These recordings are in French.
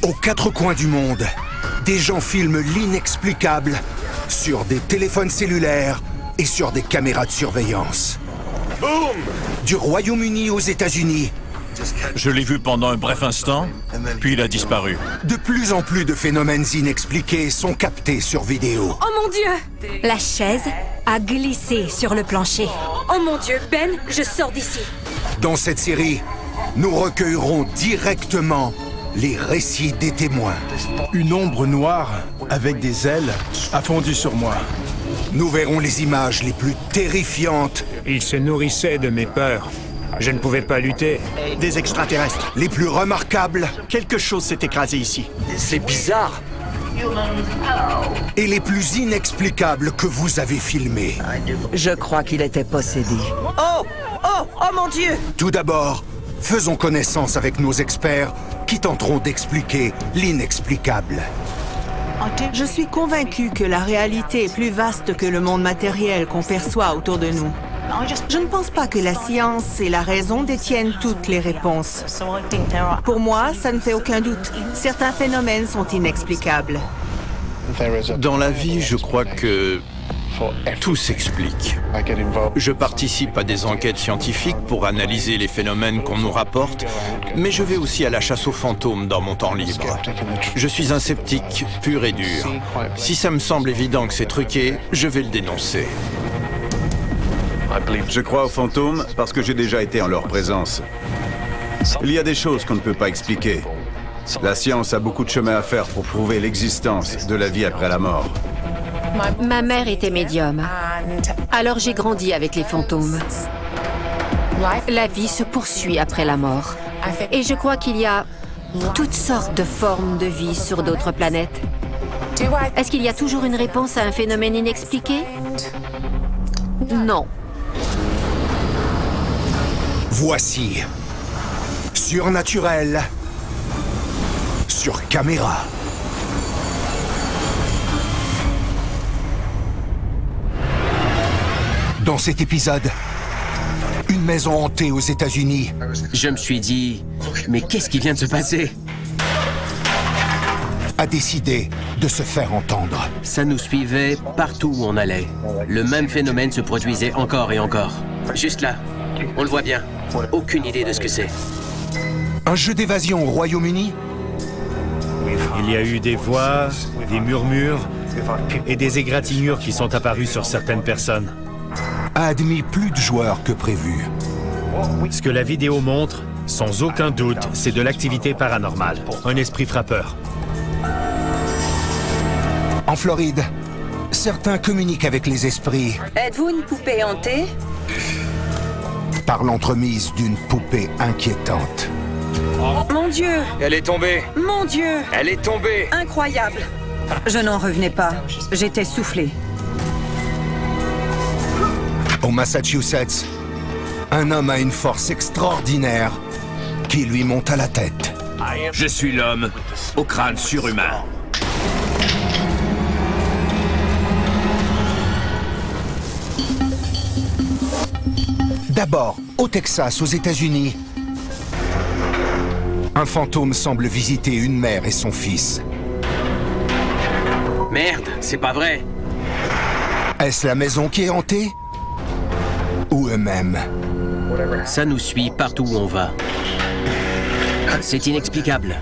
Aux quatre coins du monde, des gens filment l'inexplicable sur des téléphones cellulaires et sur des caméras de surveillance. Boum! Du Royaume-Uni aux États-Unis, Je l'ai vu pendant un bref instant, puis il a disparu. de plus en plus de phénomènes inexpliqués sont captés sur vidéo. Oh mon Dieu! La chaise a glissé sur le plancher. Oh mon Dieu, Ben, je sors d'ici. Dans cette série, nous recueillerons directement les récits des témoins. Une ombre noire avec des ailes a fondu sur moi. Nous verrons les images les plus terrifiantes, Il se nourrissait de mes peurs. Je ne pouvais pas lutter. Des extraterrestres. les plus remarquables Quelque chose s'est écrasé ici. C'est bizarre. et les plus inexplicables que vous avez filmés. Je crois qu'il était possédé. Oh! Oh! Oh mon Dieu! Tout d'abord, faisons connaissance avec nos experts qui tenteront d'expliquer l'inexplicable. Je suis convaincue que la réalité est plus vaste que le monde matériel qu'on perçoit autour de nous. Je ne pense pas que la science et la raison détiennent toutes les réponses. Pour moi, ça ne fait aucun doute. Certains phénomènes sont inexplicables. Dans la vie, je crois que tout s'explique. Je participe à des enquêtes scientifiques pour analyser les phénomènes qu'on nous rapporte, mais je vais aussi à la chasse aux fantômes dans mon temps libre. Je suis un sceptique pur et dur. Si ça me semble évident que c'est truqué, je vais le dénoncer. Je crois aux fantômes parce que j'ai déjà été en leur présence. Il y a des choses qu'on ne peut pas expliquer. La science a beaucoup de chemin à faire pour prouver l'existence de la vie après la mort. Ma mère était médium. Alors j'ai grandi avec les fantômes. La vie se poursuit après la mort. Et je crois qu'il y a toutes sortes de formes de vie sur d'autres planètes. Est-ce qu'il y a toujours une réponse à un phénomène inexpliqué? Non. Voici Surnaturel sur caméra. Dans cet épisode, une maison hantée aux États-Unis Je me suis dit, mais qu'est-ce qui vient de se passer? a décidé de se faire entendre. Ça nous suivait partout où on allait. Le même phénomène se produisait encore et encore. Juste là, on le voit bien. Aucune idée de ce que c'est. Un jeu d'évasion au Royaume-Uni? Il y a eu des voix, des murmures et des égratignures qui sont apparus sur certaines personnes. A admis plus de joueurs que prévu. Ce que la vidéo montre, sans aucun doute, c'est de l'activité paranormale. Un esprit frappeur. En Floride, certains communiquent avec les esprits Êtes-vous une poupée hantée? par l'entremise d'une poupée inquiétante. Mon Dieu! Elle est tombée! Mon Dieu! Elle est tombée! Incroyable! Je n'en revenais pas. J'étais soufflée. Au Massachusetts, un homme a une force extraordinaire qui lui monte à la tête. Je suis l'homme au crâne surhumain. D'abord, au Texas, aux États-Unis, un fantôme semble visiter une mère et son fils. Merde, c'est pas vrai. Est-ce la maison qui est hantée? Ou eux-mêmes? Ça nous suit partout où on va. C'est inexplicable.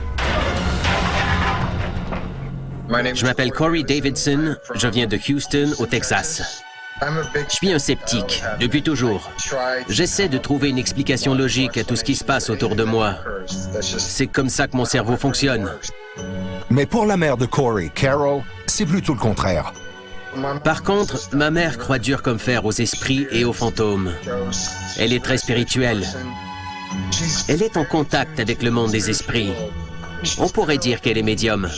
Je m'appelle Corey Davidson, je viens de Houston, au Texas. Je suis un sceptique, depuis toujours. J'essaie de trouver une explication logique à tout ce qui se passe autour de moi. C'est comme ça que mon cerveau fonctionne. Mais pour la mère de Corey, Carol, c'est plutôt le contraire. Par contre, ma mère croit dur comme fer aux esprits et aux fantômes. Elle est très spirituelle. Elle est en contact avec le monde des esprits. On pourrait dire qu'elle est médium.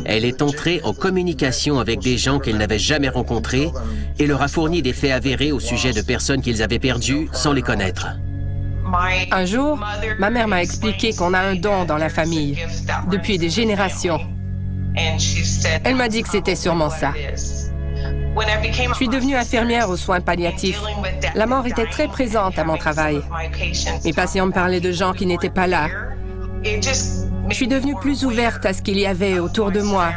Elle est entrée en communication avec des gens qu'elle n'avait jamais rencontrés et leur a fourni des faits avérés au sujet de personnes qu'ils avaient perdues sans les connaître. Un jour, ma mère m'a expliqué qu'on a un don dans la famille, depuis des générations. Elle m'a dit que c'était sûrement ça. Je suis devenue infirmière aux soins palliatifs. La mort était très présente à mon travail. Mes patients me parlaient de gens qui n'étaient pas là. Je suis devenue plus ouverte à ce qu'il y avait autour de moi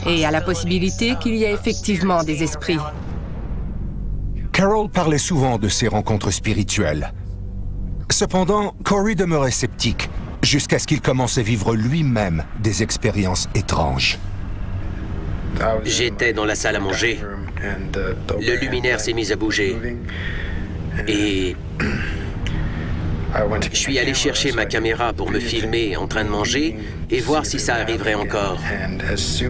et à la possibilité qu'il y ait effectivement des esprits. Carol parlait souvent de ses rencontres spirituelles. Cependant, Corey demeurait sceptique, jusqu'à ce qu'il commence à vivre lui-même des expériences étranges. J'étais dans la salle à manger. Le luminaire s'est mis à bouger. Et je suis allé chercher ma caméra pour me filmer en train de manger et voir si ça arriverait encore.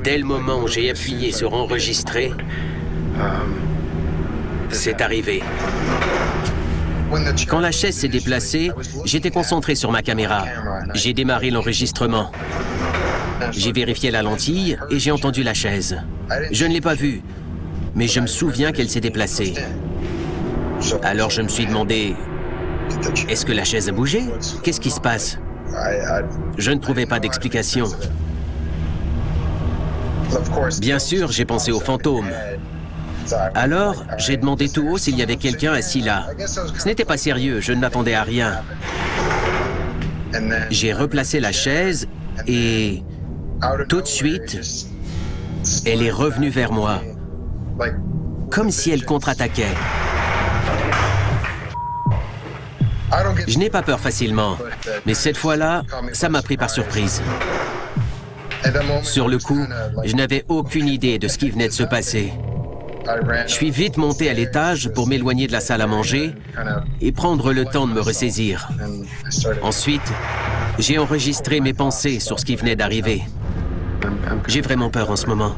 Dès le moment où j'ai appuyé sur enregistrer, c'est arrivé. Quand la chaise s'est déplacée, j'étais concentré sur ma caméra. J'ai démarré l'enregistrement. J'ai vérifié la lentille et j'ai entendu la chaise. Je ne l'ai pas vue, mais je me souviens qu'elle s'est déplacée. Alors je me suis demandé, est-ce que la chaise a bougé? Qu'est-ce qui se passe? Je ne trouvais pas d'explication. Bien sûr, j'ai pensé aux fantômes. Alors, j'ai demandé tout haut s'il y avait quelqu'un assis là. Ce n'était pas sérieux, je ne m'attendais à rien. J'ai replacé la chaise et tout de suite, elle est revenue vers moi, comme si elle contre-attaquait. Je n'ai pas peur facilement, mais cette fois-là, ça m'a pris par surprise. Sur le coup, je n'avais aucune idée de ce qui venait de se passer. Je suis vite monté à l'étage pour m'éloigner de la salle à manger et prendre le temps de me ressaisir. Ensuite, j'ai enregistré mes pensées sur ce qui venait d'arriver. J'ai vraiment peur en ce moment.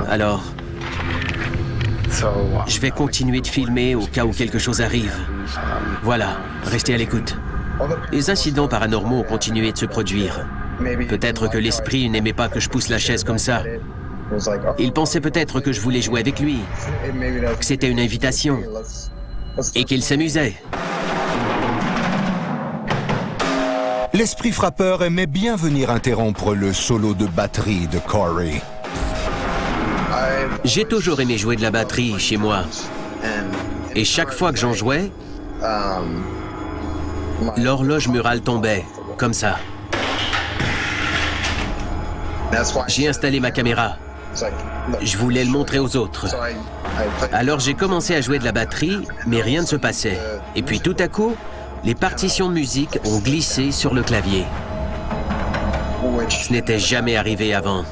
Alors, je vais continuer de filmer au cas où quelque chose arrive. Voilà, restez à l'écoute. Les incidents paranormaux ont continué de se produire. Peut-être que l'esprit n'aimait pas que je pousse la chaise comme ça. Il pensait peut-être que je voulais jouer avec lui, que c'était une invitation, et qu'il s'amusait. L'esprit frappeur aimait bien venir interrompre le solo de batterie de Corey. J'ai toujours aimé jouer de la batterie chez moi. Et chaque fois que j'en jouais, l'horloge murale tombait, comme ça. J'ai installé ma caméra. Je voulais le montrer aux autres. Alors j'ai commencé à jouer de la batterie, mais rien ne se passait. Et puis tout à coup, les partitions de musique ont glissé sur le clavier. Ce n'était jamais arrivé avant.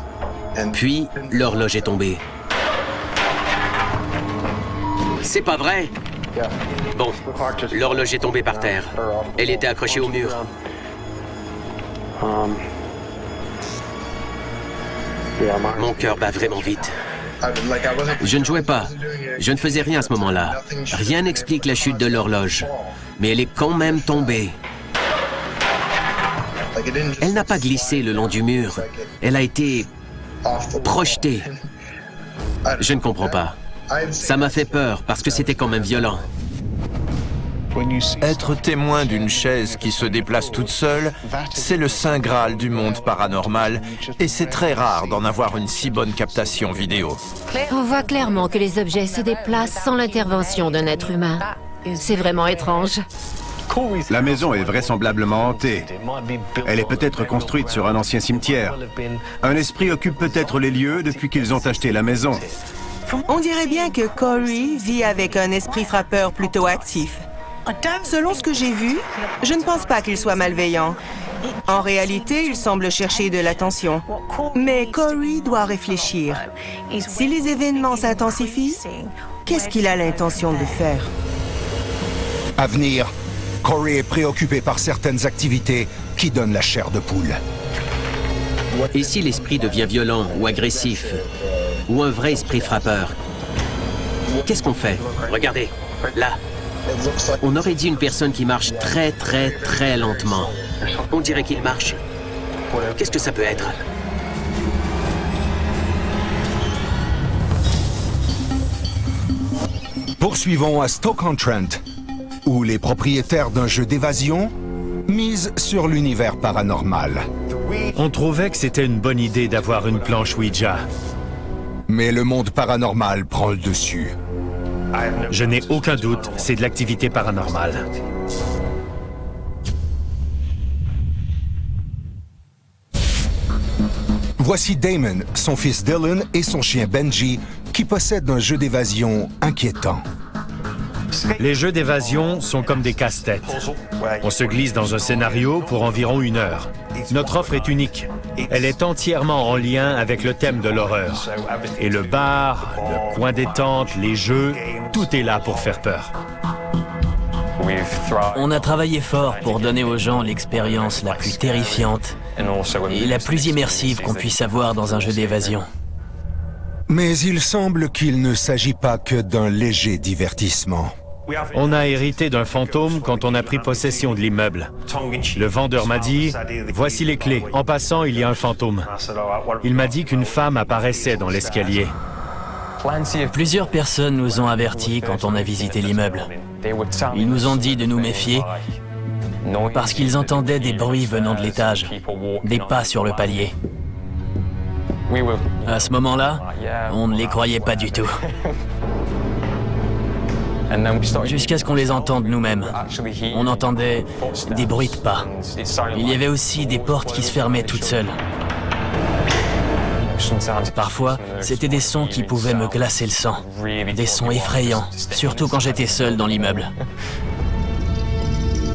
Puis, l'horloge est tombée. C'est pas vrai? Bon, l'horloge est tombée par terre. Elle était accrochée au mur. Mon cœur bat vraiment vite. Je ne jouais pas. Je ne faisais rien à ce moment-là. Rien n'explique la chute de l'horloge. Mais elle est quand même tombée. Elle n'a pas glissé le long du mur. Elle a été projetée. Je ne comprends pas. Ça m'a fait peur parce que c'était quand même violent. Être témoin d'une chaise qui se déplace toute seule, c'est le saint graal du monde paranormal et c'est très rare d'en avoir une si bonne captation vidéo. On voit clairement que les objets se déplacent sans l'intervention d'un être humain. C'est vraiment étrange. La maison est vraisemblablement hantée. Elle est peut-être construite sur un ancien cimetière. Un esprit occupe peut-être les lieux depuis qu'ils ont acheté la maison. On dirait bien que Corey vit avec un esprit frappeur plutôt actif. Selon ce que j'ai vu, je ne pense pas qu'il soit malveillant. En réalité, il semble chercher de l'attention. Mais Corey doit réfléchir. Si les événements s'intensifient, qu'est-ce qu'il a l'intention de faire? À venir, Corey est préoccupé par certaines activités qui donnent la chair de poule. Et si l'esprit devient violent ou agressif, ou un vrai esprit frappeur, qu'est-ce qu'on fait? Regardez, là. On aurait dit une personne qui marche très, très, très lentement. On dirait qu'il marche. Qu'est-ce que ça peut être? Poursuivons à Stoke-on-Trent, où les propriétaires d'un jeu d'évasion misent sur l'univers paranormal. On trouvait que c'était une bonne idée d'avoir une planche Ouija. Mais le monde paranormal prend le dessus. Je n'ai aucun doute, c'est de l'activité paranormale. Voici Damon, son fils Dylan et son chien Benji qui possèdent un jeu d'évasion inquiétant. Les jeux d'évasion sont comme des casse-têtes. On se glisse dans un scénario pour environ 1 heure. Notre offre est unique. Elle est entièrement en lien avec le thème de l'horreur. Et le bar, le coin détente, les jeux, tout est là pour faire peur. On a travaillé fort pour donner aux gens l'expérience la plus terrifiante et la plus immersive qu'on puisse avoir dans un jeu d'évasion. Mais il semble qu'il ne s'agit pas que d'un léger divertissement. On a hérité d'un fantôme quand on a pris possession de l'immeuble. Le vendeur m'a dit « Voici les clés. En passant, il y a un fantôme. » Il m'a dit qu'une femme apparaissait dans l'escalier. Plusieurs personnes nous ont avertis quand on a visité l'immeuble. Ils nous ont dit de nous méfier parce qu'ils entendaient des bruits venant de l'étage, des pas sur le palier. À ce moment-là, on ne les croyait pas du tout. Jusqu'à ce qu'on les entende nous-mêmes. On entendait des bruits de pas. Il y avait aussi des portes qui se fermaient toutes seules. Parfois, c'était des sons qui pouvaient me glacer le sang. Des sons effrayants, surtout quand j'étais seul dans l'immeuble.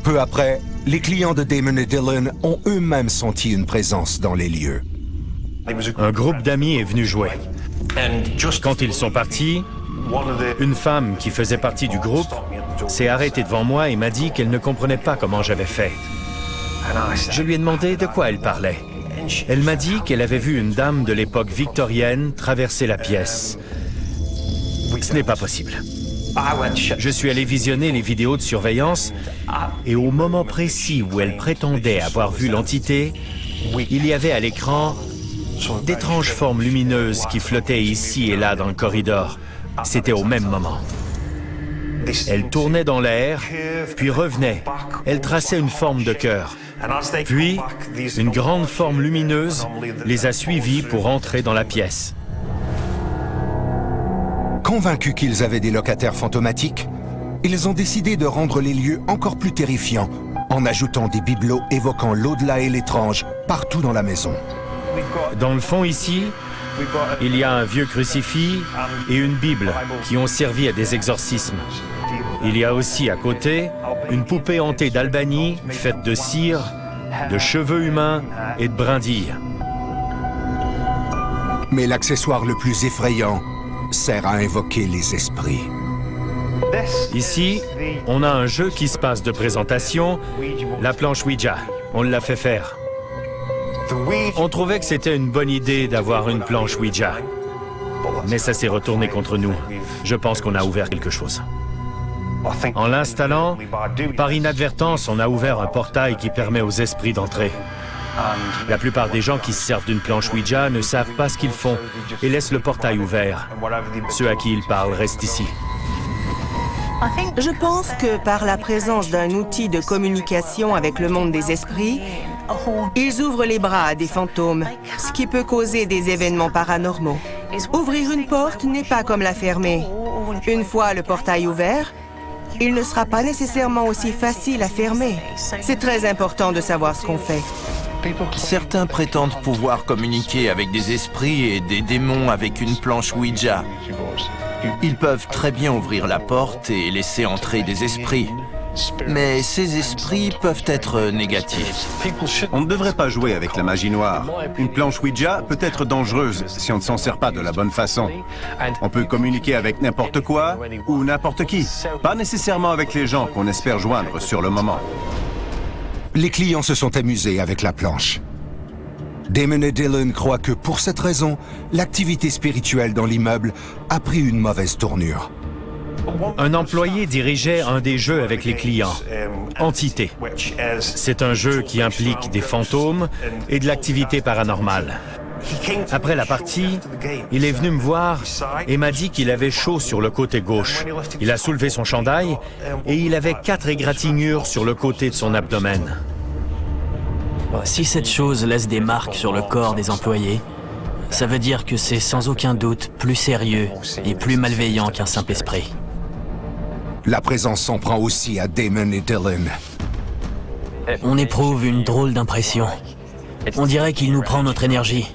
Peu après, les clients de Damon et Dylan ont eux-mêmes senti une présence dans les lieux. Un groupe d'amis est venu jouer. Quand ils sont partis, une femme qui faisait partie du groupe s'est arrêtée devant moi et m'a dit qu'elle ne comprenait pas comment j'avais fait. Je lui ai demandé de quoi elle parlait. Elle m'a dit qu'elle avait vu une dame de l'époque victorienne traverser la pièce. Ce n'est pas possible. Je suis allé visionner les vidéos de surveillance et au moment précis où elle prétendait avoir vu l'entité, il y avait à l'écran d'étranges formes lumineuses qui flottaient ici et là dans le corridor. C'était au même moment. Elle tournait dans l'air, puis revenait. Elle traçait une forme de cœur. Puis, une grande forme lumineuse les a suivis pour entrer dans la pièce. Convaincus qu'ils avaient des locataires fantomatiques, ils ont décidé de rendre les lieux encore plus terrifiants en ajoutant des bibelots évoquant l'au-delà et l'étrange partout dans la maison. Dans le fond ici, il y a un vieux crucifix et une Bible qui ont servi à des exorcismes. Il y a aussi à côté une poupée hantée d'Albanie faite de cire, de cheveux humains et de brindilles. Mais l'accessoire le plus effrayant sert à invoquer les esprits. Ici, on a un jeu qui se passe de présentation, la planche Ouija. On l'a fait faire. On trouvait que c'était une bonne idée d'avoir une planche Ouija. Mais ça s'est retourné contre nous. Je pense qu'on a ouvert quelque chose. En l'installant, par inadvertance, on a ouvert un portail qui permet aux esprits d'entrer. La plupart des gens qui se servent d'une planche Ouija ne savent pas ce qu'ils font et laissent le portail ouvert. Ceux à qui ils parlent restent ici. Je pense que par la présence d'un outil de communication avec le monde des esprits, ils ouvrent les bras à des fantômes, ce qui peut causer des événements paranormaux. Ouvrir une porte n'est pas comme la fermer. Une fois le portail ouvert, il ne sera pas nécessairement aussi facile à fermer. C'est très important de savoir ce qu'on fait. Certains prétendent pouvoir communiquer avec des esprits et des démons avec une planche Ouija. Ils peuvent très bien ouvrir la porte et laisser entrer des esprits. Mais ces esprits peuvent être négatifs. On ne devrait pas jouer avec la magie noire. Une planche Ouija peut être dangereuse si on ne s'en sert pas de la bonne façon. On peut communiquer avec n'importe quoi ou n'importe qui. Pas nécessairement avec les gens qu'on espère joindre sur le moment. Les clients se sont amusés avec la planche. Damon et Dylan croient que pour cette raison, l'activité spirituelle dans l'immeuble a pris une mauvaise tournure. Un employé dirigeait un des jeux avec les clients, Entité. C'est un jeu qui implique des fantômes et de l'activité paranormale. Après la partie, il est venu me voir et m'a dit qu'il avait chaud sur le côté gauche. Il a soulevé son chandail et il avait 4 égratignures sur le côté de son abdomen. Si cette chose laisse des marques sur le corps des employés, ça veut dire que c'est sans aucun doute plus sérieux et plus malveillant qu'un simple esprit. La présence s'en prend aussi à Damon et Dylan. On éprouve une drôle d'impression. On dirait qu'il nous prend notre énergie.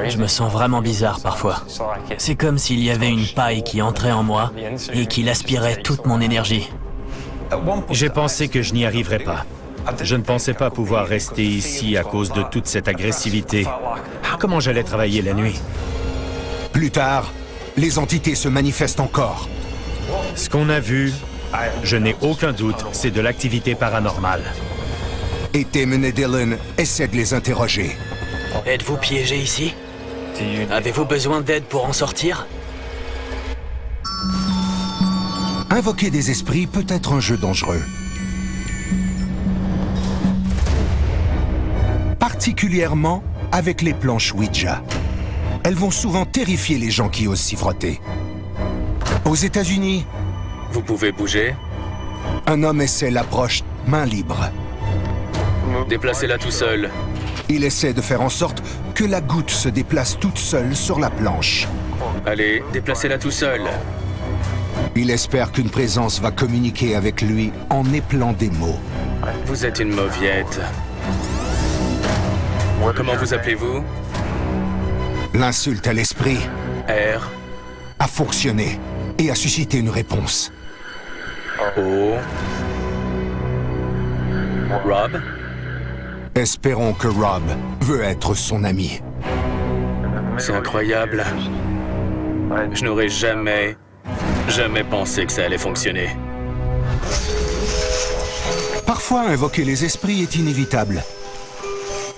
Je me sens vraiment bizarre parfois. C'est comme s'il y avait une paille qui entrait en moi et qui aspirait toute mon énergie. J'ai pensé que je n'y arriverais pas. Je ne pensais pas pouvoir rester ici à cause de toute cette agressivité. Comment j'allais travailler la nuit? Plus tard, les entités se manifestent encore. Ce qu'on a vu, je n'ai aucun doute, c'est de l'activité paranormale. Et Damon et Dylan essaient de les interroger. Êtes-vous piégé ici? Avez-vous besoin d'aide pour en sortir? Invoquer des esprits peut être un jeu dangereux. Particulièrement avec les planches Ouija. Elles vont souvent terrifier les gens qui osent s'y frotter. Aux États-Unis, vous pouvez bouger? Un homme essaie l'approche main libre. Déplacez-la tout seul. Il essaie de faire en sorte que la goutte se déplace toute seule sur la planche. Allez, déplacez-la tout seul. Il espère qu'une présence va communiquer avec lui en épelant des mots. Vous êtes une mauviette. Comment vous appelez-vous? L'insulte à l'esprit R a fonctionné et a suscité une réponse. O Rob? Espérons que Rob veut être son ami. C'est incroyable. Je n'aurais jamais pensé que ça allait fonctionner. Parfois, invoquer les esprits est inévitable.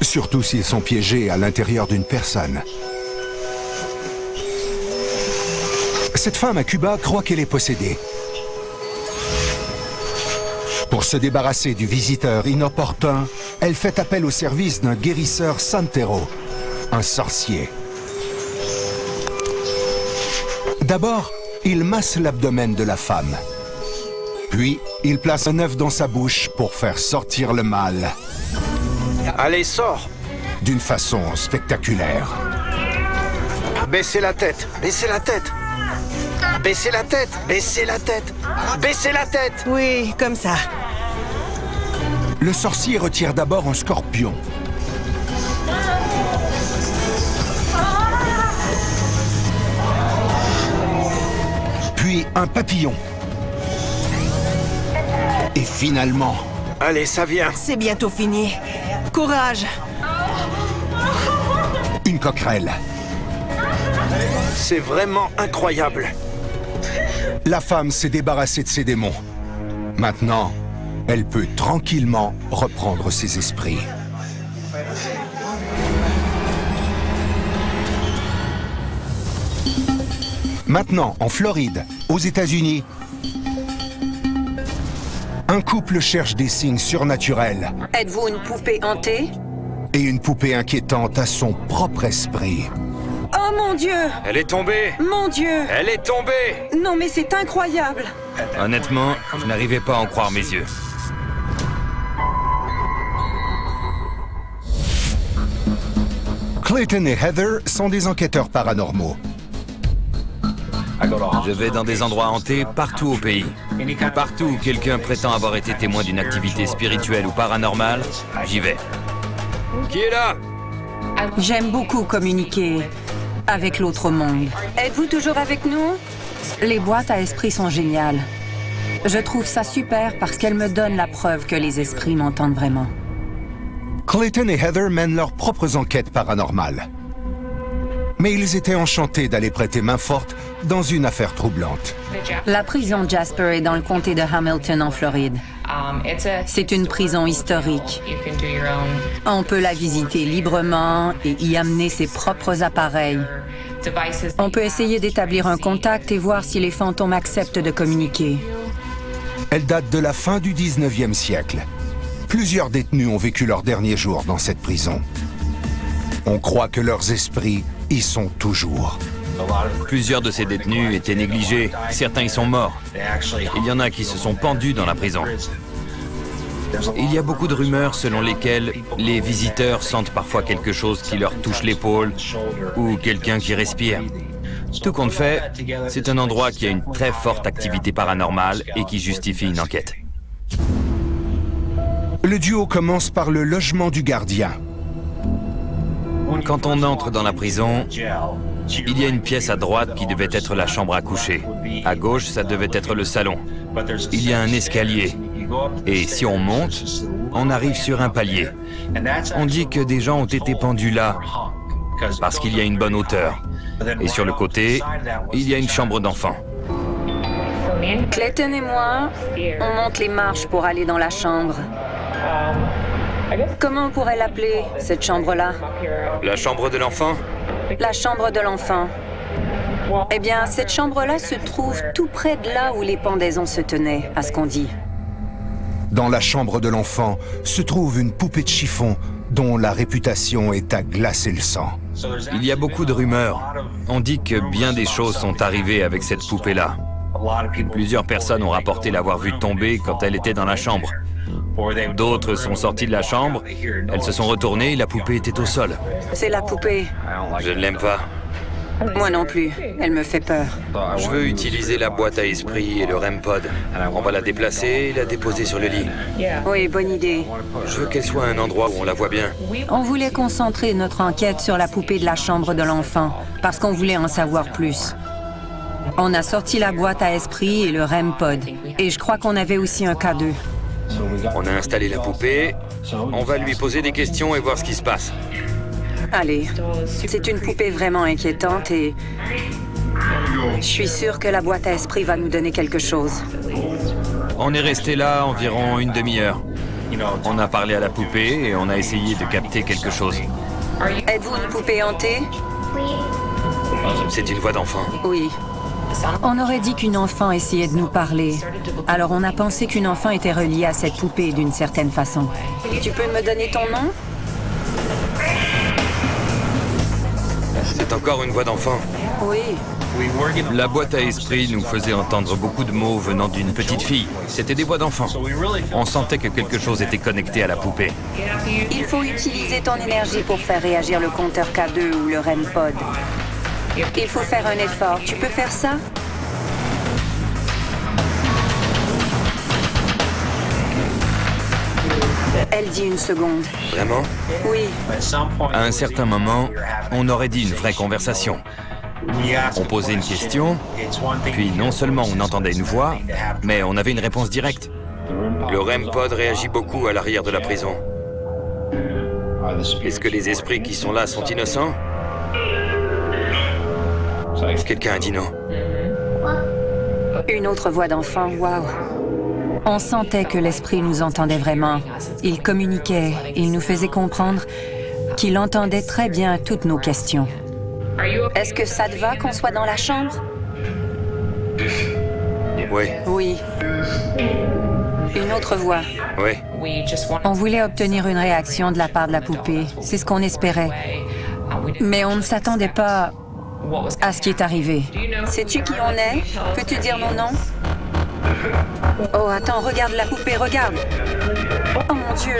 Surtout s'ils sont piégés à l'intérieur d'une personne. Cette femme à Cuba croit qu'elle est possédée. Pour se débarrasser du visiteur inopportun, elle fait appel au service d'un guérisseur santero, un sorcier. D'abord, il masse l'abdomen de la femme. Puis, il place un œuf dans sa bouche pour faire sortir le mal. Allez, sors! D'une façon spectaculaire. Baissez la tête! Baissez la tête! Baissez la tête! Baissez la tête! Baissez la tête! Oui, comme ça. Le sorcier retire d'abord un scorpion. Puis un papillon. Et finalement... Allez, ça vient. C'est bientôt fini. Courage. Une coquerelle. C'est vraiment incroyable. La femme s'est débarrassée de ses démons. Maintenant, elle peut tranquillement reprendre ses esprits. Maintenant, en Floride, aux États-Unis, un couple cherche des signes surnaturels. Êtes-vous une poupée hantée? Et une poupée inquiétante à son propre esprit. Oh mon Dieu! Elle est tombée! Mon Dieu! Elle est tombée! Non mais c'est incroyable! Honnêtement, je n'arrivais pas à en croire mes yeux. Clayton et Heather sont des enquêteurs paranormaux. Je vais dans des endroits hantés partout au pays. Partout où quelqu'un prétend avoir été témoin d'une activité spirituelle ou paranormale, j'y vais. Qui est là? J'aime beaucoup communiquer avec l'autre monde. Êtes-vous toujours avec nous? Les boîtes à esprits sont géniales. Je trouve ça super parce qu'elles me donnent la preuve que les esprits m'entendent vraiment. Clayton et Heather mènent leurs propres enquêtes paranormales. Mais ils étaient enchantés d'aller prêter main forte dans une affaire troublante. La prison Jasper est dans le comté de Hamilton, en Floride. C'est une prison historique. On peut la visiter librement et y amener ses propres appareils. On peut essayer d'établir un contact et voir si les fantômes acceptent de communiquer. Elle date de la fin du 19e siècle. Plusieurs détenus ont vécu leurs derniers jours dans cette prison. On croit que leurs esprits y sont toujours. Plusieurs de ces détenus étaient négligés. Certains y sont morts. Il y en a qui se sont pendus dans la prison. Il y a beaucoup de rumeurs selon lesquelles les visiteurs sentent parfois quelque chose qui leur touche l'épaule ou quelqu'un qui respire. Tout compte fait, c'est un endroit qui a une très forte activité paranormale et qui justifie une enquête. Le duo commence par le logement du gardien. Quand on entre dans la prison, il y a une pièce à droite qui devait être la chambre à coucher. À gauche, ça devait être le salon. Il y a un escalier. Et si on monte, on arrive sur un palier. On dit que des gens ont été pendus là, parce qu'il y a une bonne hauteur. Et sur le côté, il y a une chambre d'enfant. Clayton et moi, on monte les marches pour aller dans la chambre. Comment on pourrait l'appeler, cette chambre-là? La chambre de l'enfant? La chambre de l'enfant. Eh bien, cette chambre-là se trouve tout près de là où les pendaisons se tenaient, à ce qu'on dit. Dans la chambre de l'enfant se trouve une poupée de chiffon dont la réputation est à glacer le sang. Il y a beaucoup de rumeurs. On dit que bien des choses sont arrivées avec cette poupée-là. Plusieurs personnes ont rapporté l'avoir vue tomber quand elle était dans la chambre. D'autres sont sortis de la chambre, elles se sont retournées et la poupée était au sol. C'est la poupée. Je ne l'aime pas. Moi non plus, elle me fait peur. Je veux utiliser la boîte à esprit et le REM pod. On va la déplacer et la déposer sur le lit. Oui, bonne idée. Je veux qu'elle soit à un endroit où on la voit bien. On voulait concentrer notre enquête sur la poupée de la chambre de l'enfant, parce qu'on voulait en savoir plus. On a sorti la boîte à esprit et le REM pod. Et je crois qu'on avait aussi un K2. On a installé la poupée, on va lui poser des questions et voir ce qui se passe. Allez, c'est une poupée vraiment inquiétante et je suis sûre que la boîte à esprit va nous donner quelque chose. On est resté là environ une demi-heure. On a parlé à la poupée et on a essayé de capter quelque chose. Êtes-vous une poupée hantée? C'est une voix d'enfant. Oui. On aurait dit qu'une enfant essayait de nous parler. Alors on a pensé qu'une enfant était reliée à cette poupée d'une certaine façon. Tu peux me donner ton nom? C'est encore une voix d'enfant. Oui. La boîte à esprit nous faisait entendre beaucoup de mots venant d'une petite fille. C'était des voix d'enfants. On sentait que quelque chose était connecté à la poupée. Il faut utiliser ton énergie pour faire réagir le compteur K2 ou le REM pod. Il faut faire un effort. Tu peux faire ça? Elle dit une seconde. Vraiment? Oui. À un certain moment, on aurait dit une vraie conversation. On posait une question, puis non seulement on entendait une voix, mais on avait une réponse directe. Le REM pod réagit beaucoup à l'arrière de la prison. Est-ce que les esprits qui sont là sont innocents? Quelqu'un a dit non. Une autre voix d'enfant, waouh. On sentait que l'esprit nous entendait vraiment. Il communiquait, il nous faisait comprendre qu'il entendait très bien toutes nos questions. Est-ce que ça te va qu'on soit dans la chambre? Oui. Oui. Une autre voix. Oui. On voulait obtenir une réaction de la part de la poupée. C'est ce qu'on espérait. Mais on ne s'attendait pas à ce qui est arrivé. Sais-tu qui on est? Peux-tu dire nos noms? Oh, attends, regarde la poupée, regarde! Oh mon Dieu!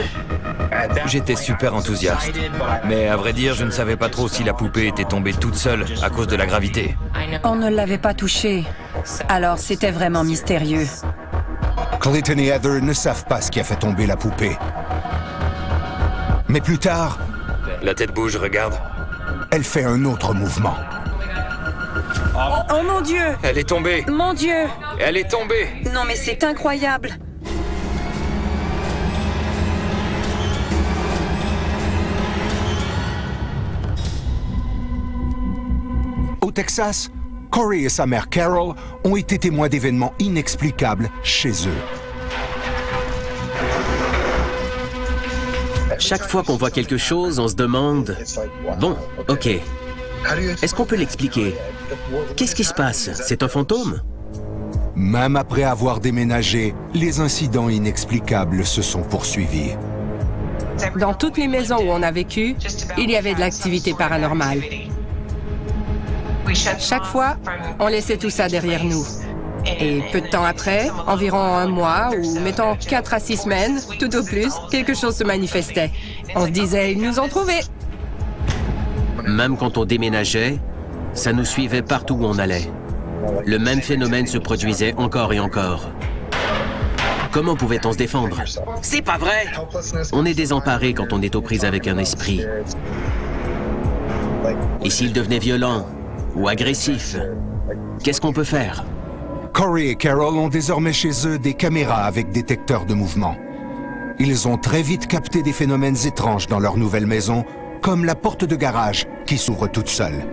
J'étais super enthousiaste. Mais à vrai dire, je ne savais pas trop si la poupée était tombée toute seule à cause de la gravité. On ne l'avait pas touchée. Alors, c'était vraiment mystérieux. Clayton et Heather ne savent pas ce qui a fait tomber la poupée. Mais plus tard... La tête bouge, regarde. Elle fait un autre mouvement. Oh mon Dieu! Elle est tombée! Mon Dieu! Elle est tombée! Non mais c'est incroyable! Au Texas, Corey et sa mère Carol ont été témoins d'événements inexplicables chez eux. Chaque fois qu'on voit quelque chose, on se demande... Bon, ok. Est-ce qu'on peut l'expliquer? Qu'est-ce qui se passe? C'est un fantôme? Même après avoir déménagé, les incidents inexplicables se sont poursuivis. Dans toutes les maisons où on a vécu, il y avait de l'activité paranormale. Chaque fois, on laissait tout ça derrière nous. Et peu de temps après, environ un mois ou mettons 4 à 6 semaines, tout au plus, quelque chose se manifestait. On se disait, ils nous ont trouvés. Même quand on déménageait, ça nous suivait partout où on allait. Le même phénomène se produisait encore et encore. Comment pouvait-on se défendre? C'est pas vrai! On est désemparé quand on est aux prises avec un esprit. Et s'il devenait violent ou agressif, qu'est-ce qu'on peut faire? Corey et Carol ont désormais chez eux des caméras avec détecteurs de mouvement. Ils ont très vite capté des phénomènes étranges dans leur nouvelle maison, comme la porte de garage qui s'ouvre toute seule.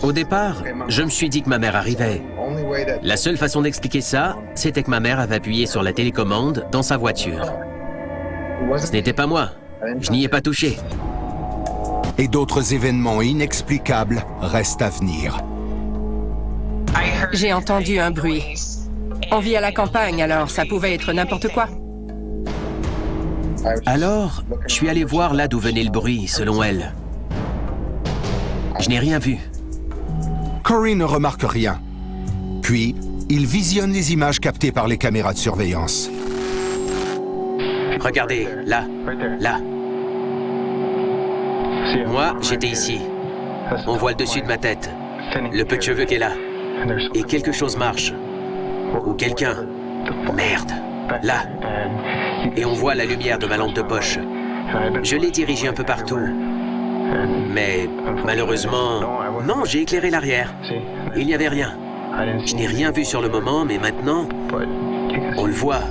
Au départ, je me suis dit que ma mère arrivait. La seule façon d'expliquer ça, c'était que ma mère avait appuyé sur la télécommande dans sa voiture. Ce n'était pas moi. Je n'y ai pas touché. Et d'autres événements inexplicables restent à venir. J'ai entendu un bruit. On vit à la campagne, alors ça pouvait être n'importe quoi. Alors, je suis allé voir là d'où venait le bruit, selon elle. Je n'ai rien vu. Corey ne remarque rien. Puis, il visionne les images captées par les caméras de surveillance. Regardez, là, là. Moi, j'étais ici. On voit le dessus de ma tête, le peu de cheveux qui est là. Et quelque chose marche. Ou quelqu'un. Merde. Là. Et on voit la lumière de ma lampe de poche. Je l'ai dirigée un peu partout. Mais malheureusement, non, j'ai éclairé l'arrière. Il n'y avait rien. Je n'ai rien vu sur le moment, mais maintenant, on le voit,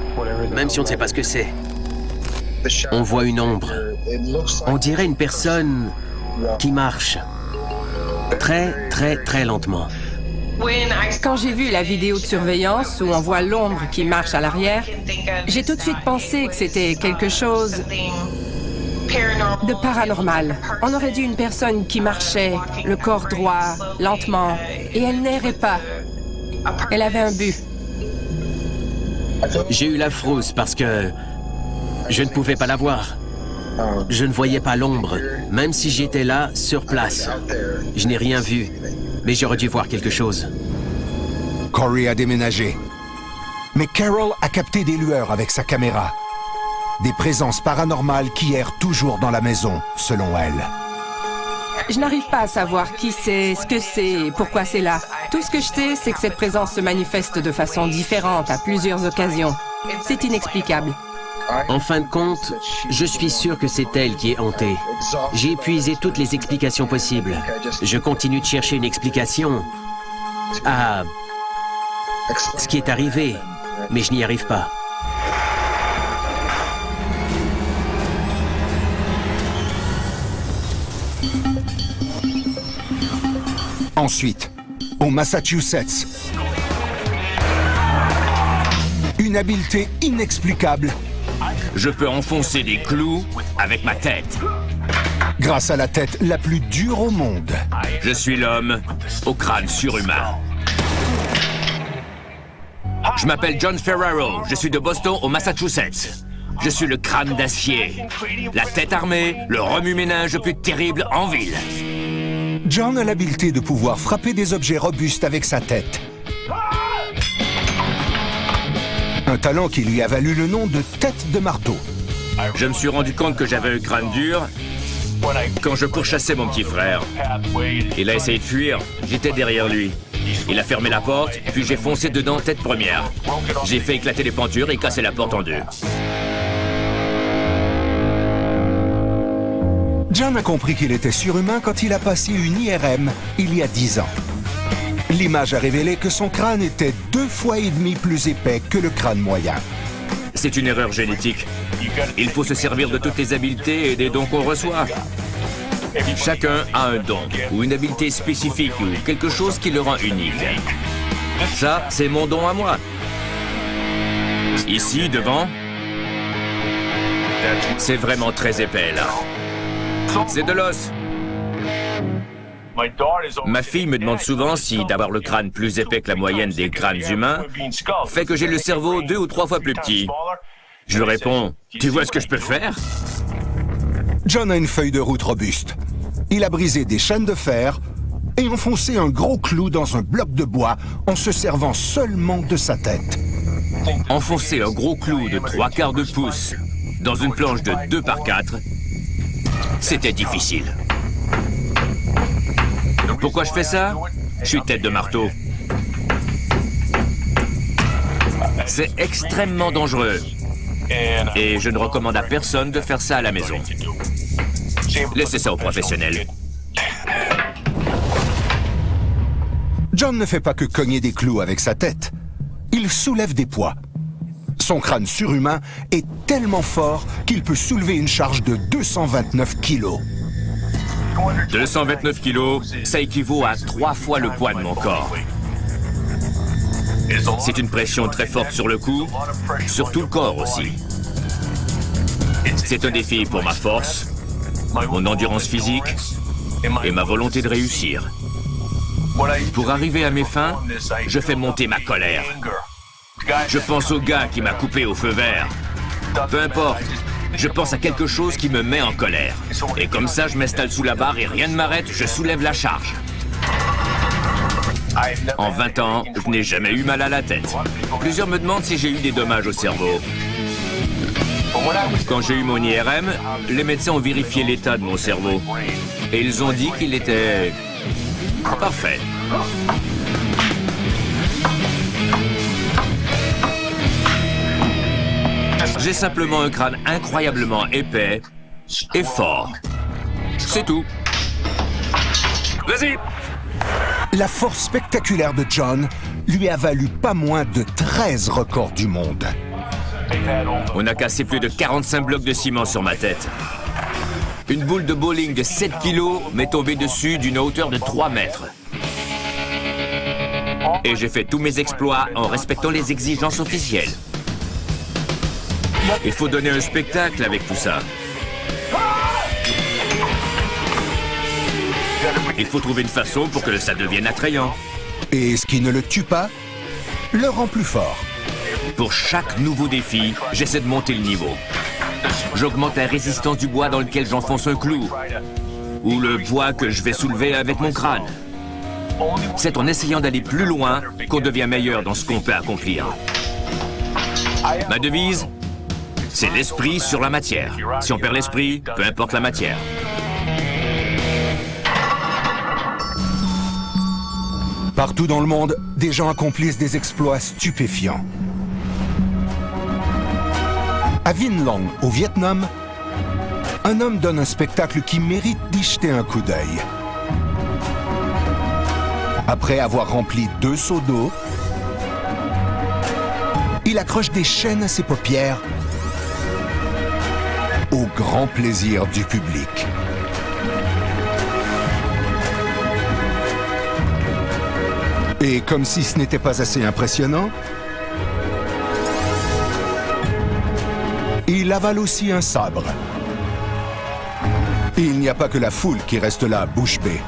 même si on ne sait pas ce que c'est. On voit une ombre. On dirait une personne qui marche. Très, très, très lentement. Quand j'ai vu la vidéo de surveillance où on voit l'ombre qui marche à l'arrière, j'ai tout de suite pensé que c'était quelque chose de paranormal. On aurait dit une personne qui marchait, le corps droit, lentement, et elle n'errait pas. Elle avait un but. J'ai eu la frousse parce que je ne pouvais pas la voir. Je ne voyais pas l'ombre, même si j'étais là, sur place. Je n'ai rien vu, mais j'aurais dû voir quelque chose. Corey a déménagé. Mais Carol a capté des lueurs avec sa caméra. Des présences paranormales qui errent toujours dans la maison, selon elle. Je n'arrive pas à savoir qui c'est, ce que c'est et pourquoi c'est là. Tout ce que je sais, c'est que cette présence se manifeste de façon différente à plusieurs occasions. C'est inexplicable. En fin de compte, je suis sûr que c'est elle qui est hantée. J'ai épuisé toutes les explications possibles. Je continue de chercher une explication à ce qui est arrivé, mais je n'y arrive pas. Ensuite, au Massachusetts, une habileté inexplicable. Je peux enfoncer des clous avec ma tête. Grâce à la tête la plus dure au monde. Je suis l'homme au crâne surhumain. Je m'appelle John Ferraro. Je suis de Boston au Massachusetts. Je suis le crâne d'acier, la tête armée, le remue-ménage le plus terrible en ville. John a l'habileté de pouvoir frapper des objets robustes avec sa tête. Un talent qui lui a valu le nom de tête de marteau. Je me suis rendu compte que j'avais un crâne dur quand je pourchassais mon petit frère. Il a essayé de fuir, j'étais derrière lui. Il a fermé la porte, puis j'ai foncé dedans tête première. J'ai fait éclater les pentures et cassé la porte en deux. John a compris qu'il était surhumain quand il a passé une IRM il y a 10 ans. L'image a révélé que son crâne était 2,5 fois plus épais que le crâne moyen. C'est une erreur génétique. Il faut se servir de toutes les habiletés et des dons qu'on reçoit. Chacun a un don, ou une habileté spécifique, ou quelque chose qui le rend unique. Ça, c'est mon don à moi. Ici, devant, c'est vraiment très épais, là. C'est de l'os. Ma fille me demande souvent si d'avoir le crâne plus épais que la moyenne des crânes humains fait que j'ai le cerveau 2 ou 3 fois plus petit. Je lui réponds, tu vois ce que je peux faire? John a une feuille de route robuste. Il a brisé des chaînes de fer et enfoncé un gros clou dans un bloc de bois en se servant seulement de sa tête. Enfoncer un gros clou de 3/4 de pouce dans une planche de 2 par 4, c'était difficile. Pourquoi je fais ça? Je suis tête de marteau. C'est extrêmement dangereux. Et je ne recommande à personne de faire ça à la maison. Laissez ça aux professionnels. John ne fait pas que cogner des clous avec sa tête. Il soulève des poids. Son crâne surhumain est tellement fort qu'il peut soulever une charge de 229 kilos. 229 kilos, ça équivaut à 3 fois le poids de mon corps. C'est une pression très forte sur le cou, sur tout le corps aussi. C'est un défi pour ma force, mon endurance physique et ma volonté de réussir. Pour arriver à mes fins, je fais monter ma colère. Je pense au gars qui m'a coupé au feu vert. Peu importe, je pense à quelque chose qui me met en colère. Et comme ça, je m'installe sous la barre et rien ne m'arrête, je soulève la charge. En 20 ans, je n'ai jamais eu mal à la tête. Plusieurs me demandent si j'ai eu des dommages au cerveau. Quand j'ai eu mon IRM, les médecins ont vérifié l'état de mon cerveau. Et ils ont dit qu'il était parfait. J'ai simplement un crâne incroyablement épais et fort. C'est tout. Vas-y! La force spectaculaire de John lui a valu pas moins de 13 records du monde. On a cassé plus de 45 blocs de ciment sur ma tête. Une boule de bowling de 7 kilos m'est tombée dessus d'une hauteur de 3 mètres. Et j'ai fait tous mes exploits en respectant les exigences officielles. Il faut donner un spectacle avec tout ça. Il faut trouver une façon pour que ça devienne attrayant. Et ce qui ne le tue pas, le rend plus fort. Pour chaque nouveau défi, j'essaie de monter le niveau. J'augmente la résistance du bois dans lequel j'enfonce un clou, ou le poids que je vais soulever avec mon crâne. C'est en essayant d'aller plus loin qu'on devient meilleur dans ce qu'on peut accomplir. Ma devise, c'est l'esprit sur la matière. Si on perd l'esprit, peu importe la matière. Partout dans le monde, des gens accomplissent des exploits stupéfiants. À Vinh Long, au Vietnam, un homme donne un spectacle qui mérite d'y jeter un coup d'œil. Après avoir rempli 2 seaux d'eau, il accroche des chaînes à ses paupières au grand plaisir du public. Et comme si ce n'était pas assez impressionnant, il avale aussi un sabre. Et il n'y a pas que la foule qui reste là, bouche bée.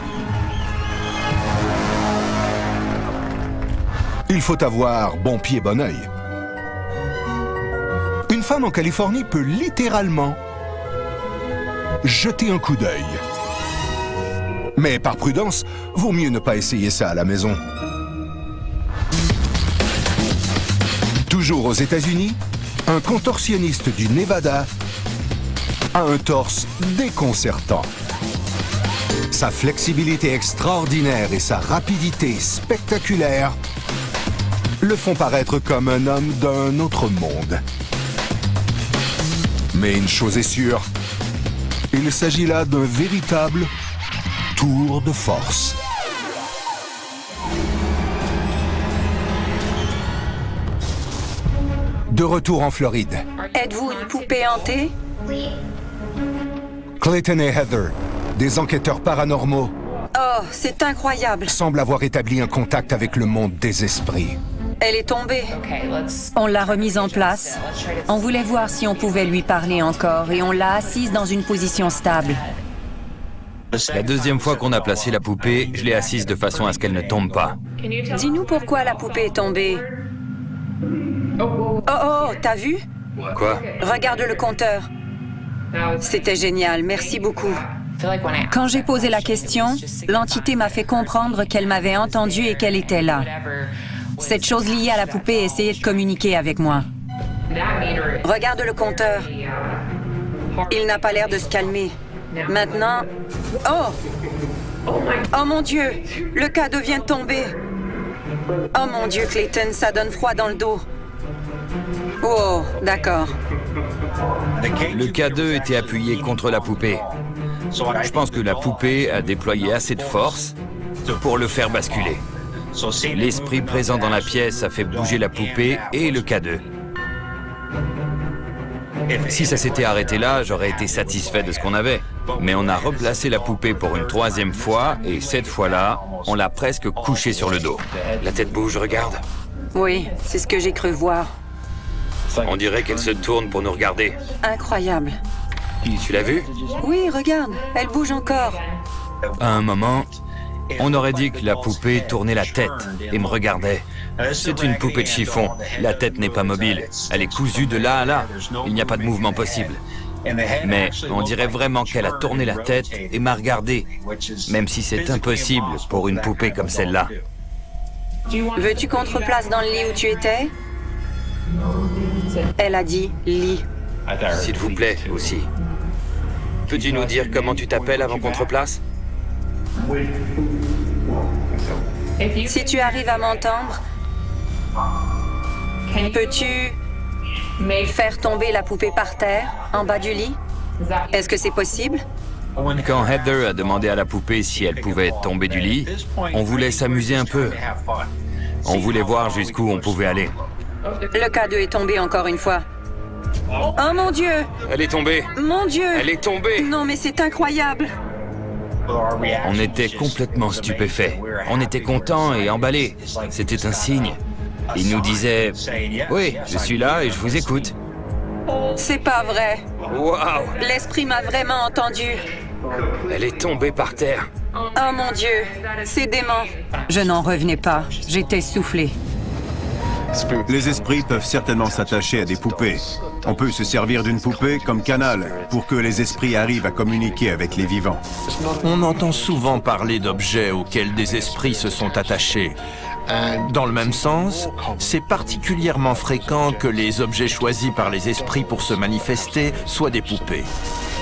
Il faut avoir bon pied, bon œil. Une femme en Californie peut littéralement jeter un coup d'œil. Mais par prudence, vaut mieux ne pas essayer ça à la maison. Toujours aux États-Unis, un contorsionniste du Nevada a un torse déconcertant. Sa flexibilité extraordinaire et sa rapidité spectaculaire le font paraître comme un homme d'un autre monde. Mais une chose est sûre, il s'agit là d'un véritable tour de force. De retour en Floride. Êtes-vous une poupée hantée? Clayton et Heather, des enquêteurs paranormaux, Oh, c'est incroyable. semblent avoir établi un contact avec le monde des esprits. Elle est tombée. On l'a remise en place. On voulait voir si on pouvait lui parler encore et on l'a assise dans une position stable. La deuxième fois qu'on a placé la poupée, je l'ai assise de façon à ce qu'elle ne tombe pas. Dis-nous pourquoi la poupée est tombée. Oh, t'as vu? Quoi? Regarde le compteur. C'était génial, merci beaucoup. Quand j'ai posé la question, l'entité m'a fait comprendre qu'elle m'avait entendu et qu'elle était là. Cette chose liée à la poupée essayait de communiquer avec moi. Regarde le compteur. Il n'a pas l'air de se calmer. Maintenant... Oh! Oh mon Dieu! Le cadeau vient de tomber. Oh mon Dieu, Clayton, ça donne froid dans le dos. Oh, d'accord. Le K2 était appuyé contre la poupée. Je pense que la poupée a déployé assez de force pour le faire basculer. L'esprit présent dans la pièce a fait bouger la poupée et le K2. Si ça s'était arrêté là, j'aurais été satisfait de ce qu'on avait. Mais on a replacé la poupée pour une 3e fois, et cette fois-là, on l'a presque couchée sur le dos. La tête bouge, regarde. Oui, c'est ce que j'ai cru voir. On dirait qu'elle se tourne pour nous regarder. Incroyable. Tu l'as vue? Oui, regarde, elle bouge encore. À un moment, on aurait dit que la poupée tournait la tête et me regardait. C'est une poupée de chiffon. La tête n'est pas mobile. Elle est cousue de là à là. Il n'y a pas de mouvement possible. Mais on dirait vraiment qu'elle a tourné la tête et m'a regardé, même si c'est impossible pour une poupée comme celle-là. Veux-tu qu'on te replace dans le lit où tu étais? Elle a dit lit. S'il vous plaît, aussi. Peux-tu nous dire comment tu t'appelles avant qu'on te replace? Si tu arrives à m'entendre, peux-tu faire tomber la poupée par terre, en bas du lit? Est-ce que c'est possible? Quand Heather a demandé à la poupée si elle pouvait tomber du lit, on voulait s'amuser un peu. On voulait voir jusqu'où on pouvait aller. Le K2 est tombé encore une fois. Oh mon Dieu! Elle est tombée! Mon Dieu! Elle est tombée! Non mais c'est incroyable! On était complètement stupéfaits. On était contents et emballés. C'était un signe. Il nous disait « Oui, je suis là et je vous écoute. » C'est pas vrai. Waouh! L'esprit m'a vraiment entendu. Elle est tombée par terre. Oh mon Dieu, c'est dément. Je n'en revenais pas. J'étais soufflée. Les esprits peuvent certainement s'attacher à des poupées. On peut se servir d'une poupée comme canal pour que les esprits arrivent à communiquer avec les vivants. On entend souvent parler d'objets auxquels des esprits se sont attachés. Dans le même sens, c'est particulièrement fréquent que les objets choisis par les esprits pour se manifester soient des poupées.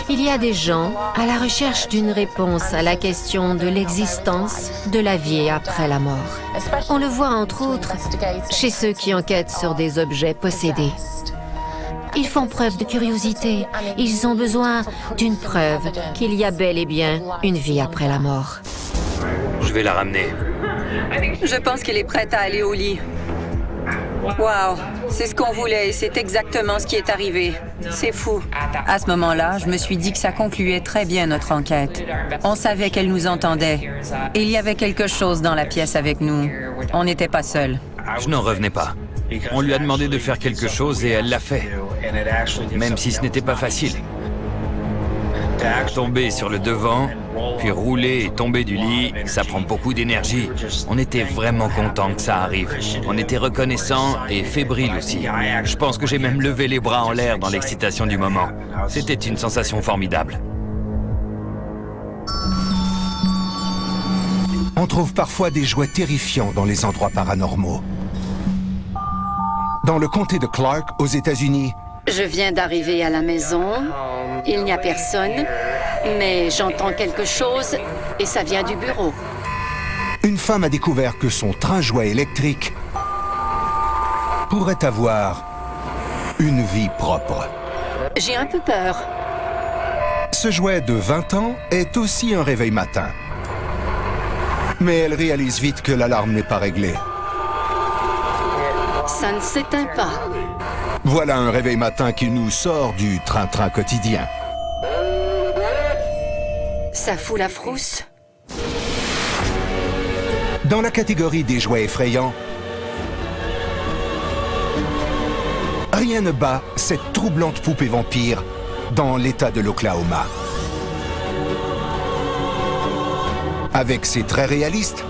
Il y a des gens à la recherche d'une réponse à la question de l'existence, de la vie après la mort. On le voit entre autres chez ceux qui enquêtent sur des objets possédés. Ils font preuve de curiosité. Ils ont besoin d'une preuve qu'il y a bel et bien une vie après la mort. Je vais la ramener. Je pense qu'elle est prête à aller au lit. Waouh, c'est ce qu'on voulait et c'est exactement ce qui est arrivé. C'est fou. À ce moment-là, je me suis dit que ça concluait très bien notre enquête. On savait qu'elle nous entendait. Et il y avait quelque chose dans la pièce avec nous. On n'était pas seuls. Je n'en revenais pas. On lui a demandé de faire quelque chose et elle l'a fait. Même si ce n'était pas facile. Tomber sur le devant, puis rouler et tomber du lit, ça prend beaucoup d'énergie. On était vraiment contents que ça arrive. On était reconnaissants et fébriles aussi. Je pense que j'ai même levé les bras en l'air dans l'excitation du moment. C'était une sensation formidable. On trouve parfois des jouets terrifiants dans les endroits paranormaux. Dans le comté de Clark, aux États-Unis, Je viens d'arriver à la maison. Il n'y a personne, mais j'entends quelque chose et ça vient du bureau. une femme a découvert que son train-jouet électrique pourrait avoir une vie propre. J'ai un peu peur. Ce jouet de 20 ans est aussi un réveil matin. Mais elle réalise vite que l'alarme n'est pas réglée. Ça ne s'éteint pas. Voilà un réveil matin qui nous sort du train-train quotidien. Ça fout la frousse. Dans la catégorie des jouets effrayants, rien ne bat cette troublante poupée vampire dans l'État de l'Oklahoma. Avec ses traits réalistes,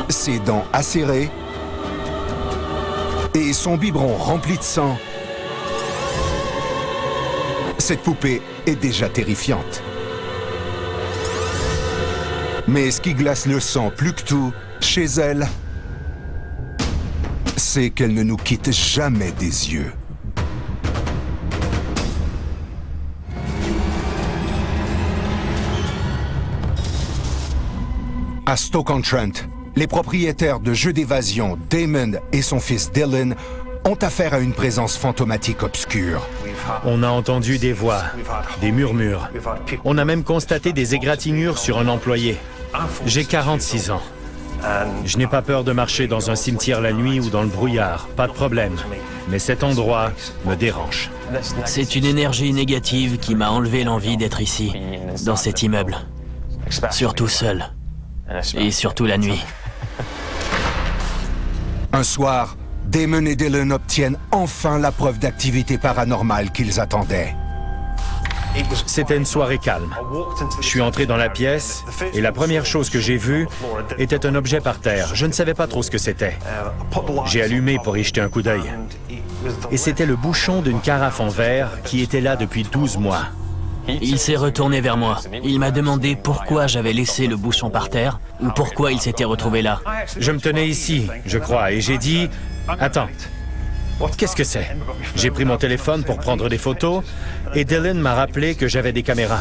ses dents acérées et son biberon rempli de sang, cette poupée est déjà terrifiante. Mais ce qui glace le sang plus que tout, chez elle, c'est qu'elle ne nous quitte jamais des yeux. À Stoke-on-Trent, les propriétaires de jeux d'évasion Damon et son fils Dylan ont affaire à une présence fantomatique obscure. On a entendu des voix, des murmures. On a même constaté des égratignures sur un employé. J'ai 46 ans. Je n'ai pas peur de marcher dans un cimetière la nuit ou dans le brouillard, pas de problème. Mais cet endroit me dérange. C'est une énergie négative qui m'a enlevé l'envie d'être ici, dans cet immeuble. Surtout seul. Et surtout la nuit. Un soir, Damon et Dylan obtiennent enfin la preuve d'activité paranormale qu'ils attendaient. C'était une soirée calme. Je suis entré dans la pièce et la première chose que j'ai vue était un objet par terre. Je ne savais pas trop ce que c'était. J'ai allumé pour y jeter un coup d'œil. Et c'était le bouchon d'une carafe en verre qui était là depuis 12 mois. Il s'est retourné vers moi. Il m'a demandé pourquoi j'avais laissé le bouchon par terre ou pourquoi il s'était retrouvé là. Je me tenais ici, je crois, et j'ai dit « Attends, qu'est-ce que c'est ?» J'ai pris mon téléphone pour prendre des photos et Dylan m'a rappelé que j'avais des caméras.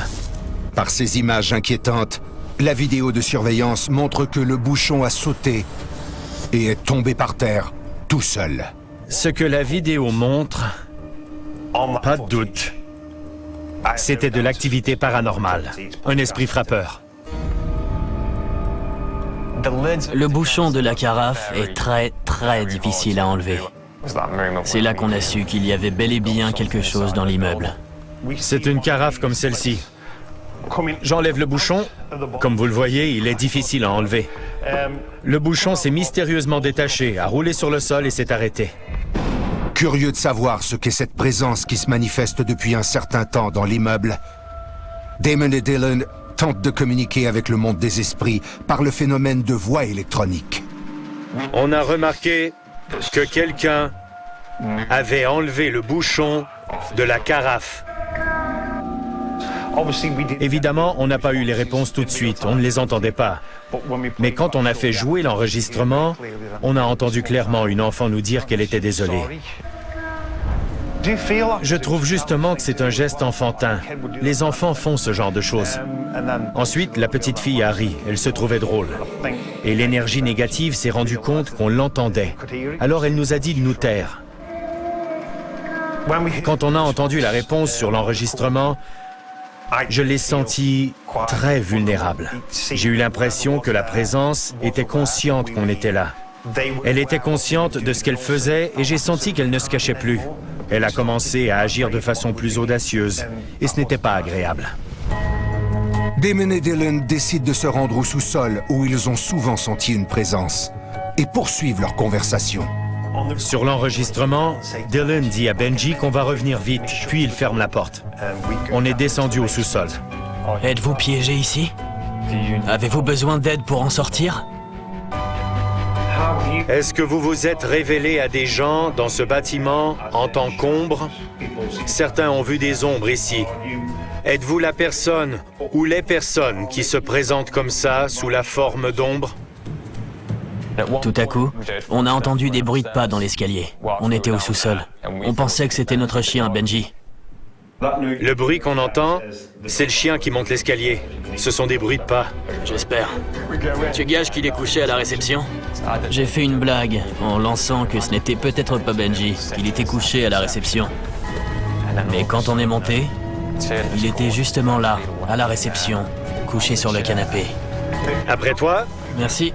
Par ces images inquiétantes, la vidéo de surveillance montre que le bouchon a sauté et est tombé par terre, tout seul. Ce que la vidéo montre, pas de doute, c'était de l'activité paranormale, un esprit frappeur. Le bouchon de la carafe est très difficile à enlever. C'est là qu'on a su qu'il y avait bel et bien quelque chose dans l'immeuble. C'est une carafe comme celle-ci. J'enlève le bouchon. Comme vous le voyez, il est difficile à enlever. Le bouchon s'est mystérieusement détaché, a roulé sur le sol et s'est arrêté. Curieux de savoir ce qu'est cette présence qui se manifeste depuis un certain temps dans l'immeuble, Damon et Dylan tentent de communiquer avec le monde des esprits par le phénomène de voix électronique. On a remarqué que quelqu'un avait enlevé le bouchon de la carafe. Évidemment, on n'a pas eu les réponses tout de suite, on ne les entendait pas. Mais quand on a fait jouer l'enregistrement, on a entendu clairement une enfant nous dire qu'elle était désolée. Je trouve justement que c'est un geste enfantin. Les enfants font ce genre de choses. Ensuite, la petite fille a ri, elle se trouvait drôle. Et l'énergie négative s'est rendue compte qu'on l'entendait. Alors elle nous a dit de nous taire. Quand on a entendu la réponse sur l'enregistrement, je l'ai senti très vulnérable. J'ai eu l'impression que la présence était consciente qu'on était là. Elle était consciente de ce qu'elle faisait et j'ai senti qu'elle ne se cachait plus. Elle a commencé à agir de façon plus audacieuse et ce n'était pas agréable. Damon et Dylan décident de se rendre au sous-sol où ils ont souvent senti une présence et poursuivent leur conversation. Sur l'enregistrement, Dylan dit à Benji qu'on va revenir vite, puis il ferme la porte. On est descendu au sous-sol. Êtes-vous piégé ici? Avez-vous besoin d'aide pour en sortir? Est-ce que vous vous êtes révélé à des gens dans ce bâtiment en tant qu'ombre? Certains ont vu des ombres ici. Êtes-vous la personne ou les personnes qui se présentent comme ça, sous la forme d'ombre? Tout à coup, on a entendu des bruits de pas dans l'escalier. On était au sous-sol. On pensait que c'était notre chien, Benji. Le bruit qu'on entend, c'est le chien qui monte l'escalier. Ce sont des bruits de pas. J'espère. Tu gages qu'il est couché à la réception? J'ai fait une blague en lançant que ce n'était peut-être pas Benji, qu'il était couché à la réception. Mais quand on est monté, il était justement là, à la réception, couché sur le canapé. Après toi? Merci.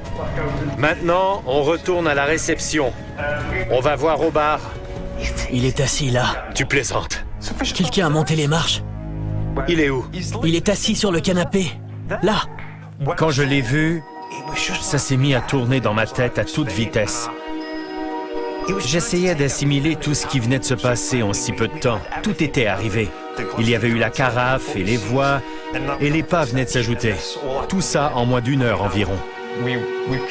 Maintenant, on retourne à la réception. On va voir au bar. Il est assis là. Tu plaisantes. Quelqu'un a monté les marches. Il est où? Il est assis sur le canapé. Là. Quand je l'ai vu, ça s'est mis à tourner dans ma tête à toute vitesse. J'essayais d'assimiler tout ce qui venait de se passer en si peu de temps. Tout était arrivé. Il y avait eu la carafe et les voix, et les pas venaient de s'ajouter. Tout ça en moins d'1 heure environ.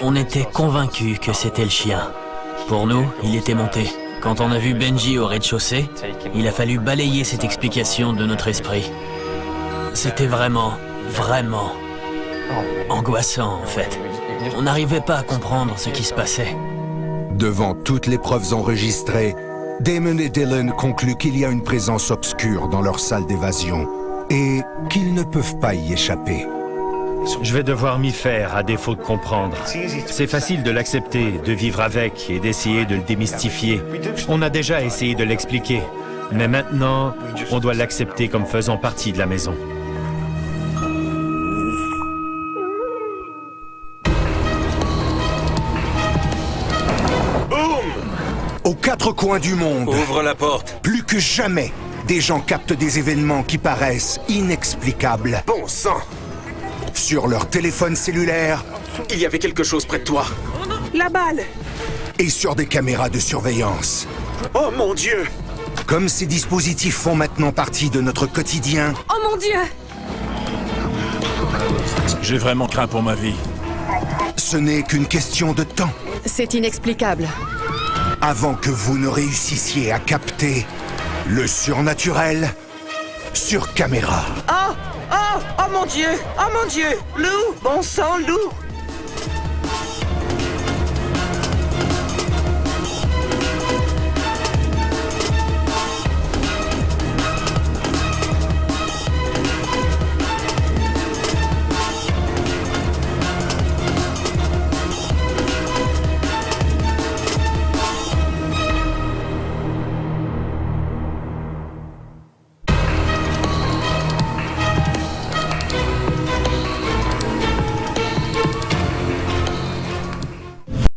On était convaincus que c'était le chien. Pour nous, il était monté. Quand on a vu Benji au rez-de-chaussée, il a fallu balayer cette explication de notre esprit. C'était vraiment angoissant en fait. On n'arrivait pas à comprendre ce qui se passait. Devant toutes les preuves enregistrées, Damon et Dylan concluent qu'il y a une présence obscure dans leur salle d'évasion et qu'ils ne peuvent pas y échapper. Je vais devoir m'y faire, à défaut de comprendre. C'est facile de l'accepter, de vivre avec et d'essayer de le démystifier. On a déjà essayé de l'expliquer, mais maintenant, on doit l'accepter comme faisant partie de la maison. Aux quatre coins du monde. Ouvre la porte. Plus que jamais, des gens captent des événements qui paraissent inexplicables. Bon sang! Sur leur téléphone cellulaire. Il y avait quelque chose près de toi. La balle! Et sur des caméras de surveillance. Oh mon Dieu! Comme ces dispositifs font maintenant partie de notre quotidien. Oh mon Dieu! J'ai vraiment craint pour ma vie. Ce n'est qu'une question de temps. C'est inexplicable. Avant que vous ne réussissiez à capter le surnaturel sur caméra. Oh! Oh! Oh mon Dieu! Oh mon Dieu! Lou! Bon sang, Lou!